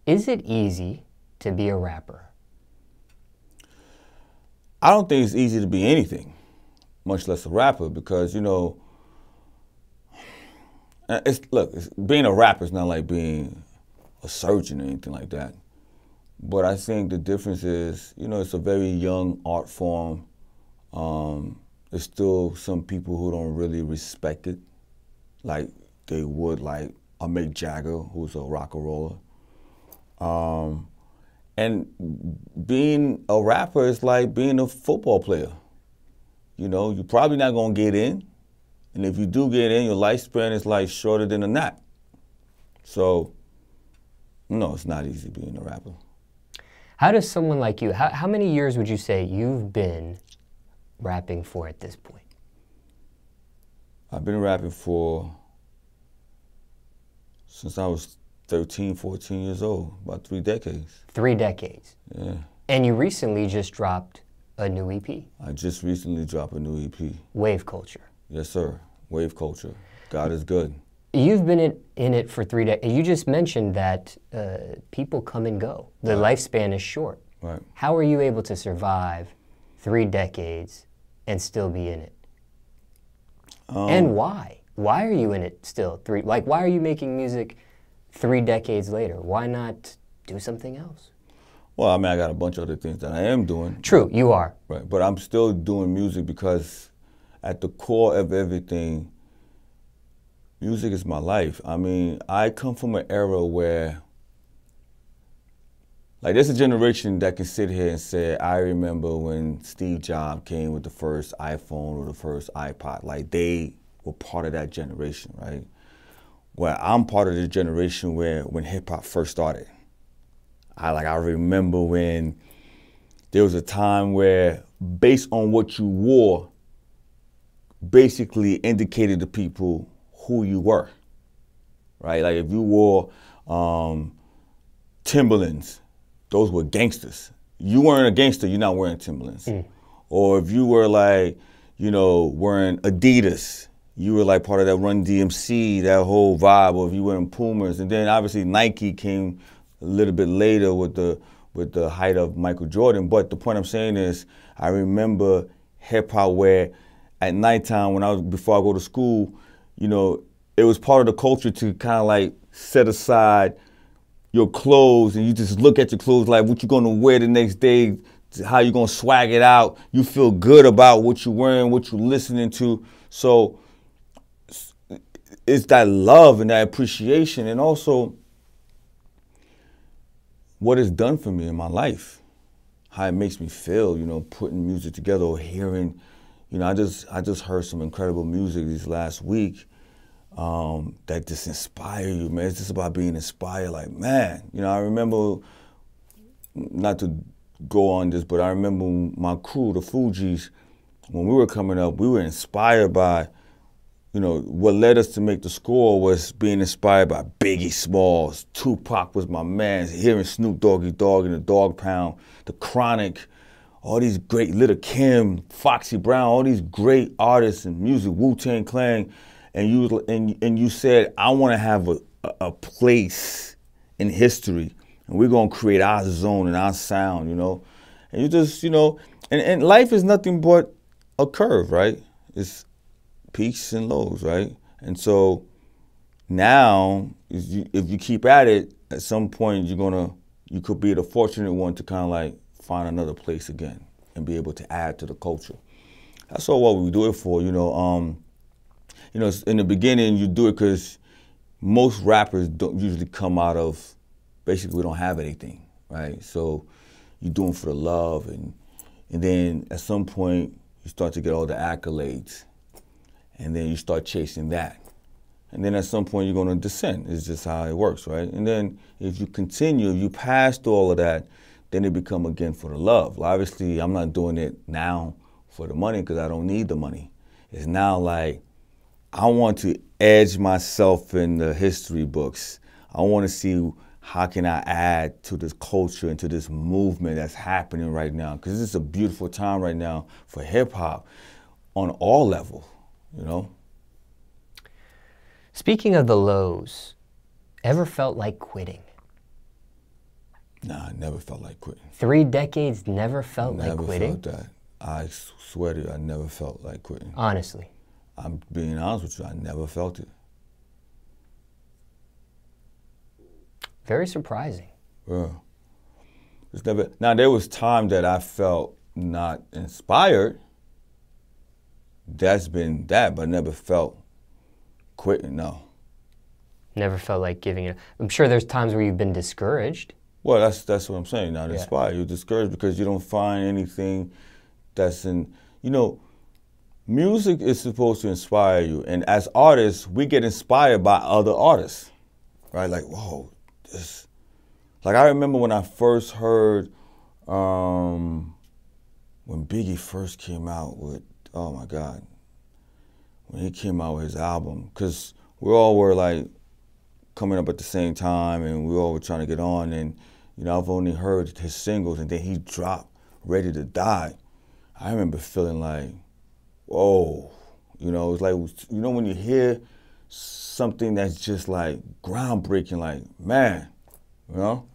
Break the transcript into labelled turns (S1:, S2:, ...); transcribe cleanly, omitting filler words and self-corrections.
S1: Is it easy to be a rapper?
S2: I don't think it's easy to be anything, much less a rapper, because, you know, being a rapper is not like being a surgeon or anything like that. But I think the difference is, you know, it's a very young art form. There's still some people who don't really respect it, like they would like a Mick Jagger, who's a rock and roller. And being a rapper is like being a football player. You know, you're probably not gonna get in, and if you do get in, your lifespan is like shorter than a gnat. So, no, it's not easy being a rapper.
S1: How does someone like you, how many years would you say you've been rapping for at this point?
S2: I've been rapping since I was 13, 14 years old, about 3 decades.
S1: 3 decades?
S2: Yeah.
S1: And you recently just dropped a new EP?
S2: I just recently dropped a new EP.
S1: Wave Culture?
S2: Yes, sir. Wave Culture. God is good.
S1: You've been in it for 3 decades. You just mentioned that people come and go. The lifespan is short.
S2: Right.
S1: How are you able to survive 3 decades and still be in it? And why? Why are you in it still? Why are you making music 3 decades later? Why not do something else?
S2: Well, I mean, I got a bunch of other things that I am doing.
S1: True, you are.
S2: Right, but I'm still doing music because at the core of everything, music is my life. I mean, I come from an era where, like, there's a generation that can sit here and say, I remember when Steve Jobs came with the first iPhone or the first iPod. Like, they were part of that generation, right? Well, I'm part of the generation when hip-hop first started. I remember when there was a time where, based on what you wore, basically indicated to people who you were, right? Like if you wore Timberlands, those were gangsters. You weren't a gangster, you're not wearing Timberlands. Or if you were like, you know, wearing Adidas, you were like part of that Run DMC, that whole vibe, or if you were wearing Pumas. And then obviously Nike came a little bit later with the height of Michael Jordan. But the point I'm saying is, I remember hip hop where at nighttime before I go to school, you know, it was part of the culture to kind of like set aside your clothes and you just look at your clothes like what you're gonna wear the next day, how you're gonna swag it out. You feel good about what you're wearing, what you're listening to. So it's that love and that appreciation, and also what it's done for me in my life, how it makes me feel, you know, putting music together or hearing, you know, I just heard some incredible music this last week that just inspire you, man. It's just about being inspired, like, man, you know, I remember, not to go on this, but I remember my crew, the Fugees, when we were coming up, we were inspired by, you know, what led us to make the score was being inspired by Biggie Smallz. Tupac was my man. Hearing Snoop Doggy Dogg and the Dog Pound, The Chronic, all these great, Little Kim, Foxy Brown, all these great artists and music, Wu-Tang Clan, and you said, I want to have a place in history, and we're gonna create our zone and our sound, you know, and you just, you know, and life is nothing but a curve, right? It's peaks and lows, right? And so now, if you keep at it, at some point you could be the fortunate one to kind of like find another place again and be able to add to the culture. That's all what we do it for, you know. You know, in the beginning you do it because most rappers don't usually come out of, basically we don't have anything, right? So you do them for the love, and then at some point you start to get all the accolades. And then you start chasing that. And then at some point you're gonna descend. It's just how it works, right? And then if you continue, you pass through all of that, then it become again for the love. Well, obviously, I'm not doing it now for the money because I don't need the money. It's now like, I want to edge myself in the history books. I wanna see how can I add to this culture and to this movement that's happening right now. Because it's a beautiful time right now for hip hop on all levels. You know?
S1: Speaking of the lows, ever felt like quitting?
S2: Nah, I never felt like quitting.
S1: 3 decades never felt like quitting?
S2: Never felt that. I swear to you, I never felt like quitting.
S1: Honestly.
S2: I'm being honest with you, I never felt it.
S1: Very surprising.
S2: Yeah. It's never. Now, there was time that I felt not inspired. That's been that, but never felt quitting, no.
S1: Never felt like giving it. I'm sure there's times where you've been discouraged.
S2: Well, that's what I'm saying. Not inspired. You're discouraged because you don't find anything that's in, you know, music is supposed to inspire you. And as artists, we get inspired by other artists, right? Like, whoa, this. Like, I remember when I first heard, when Biggie first came out with, oh my God, when he came out with his album, because we all were like coming up at the same time and we all were trying to get on, and you know, I've only heard his singles and then he dropped Ready to Die. I remember feeling like, whoa, you know, it's like, you know, when you hear something that's just like groundbreaking, like, man, you know?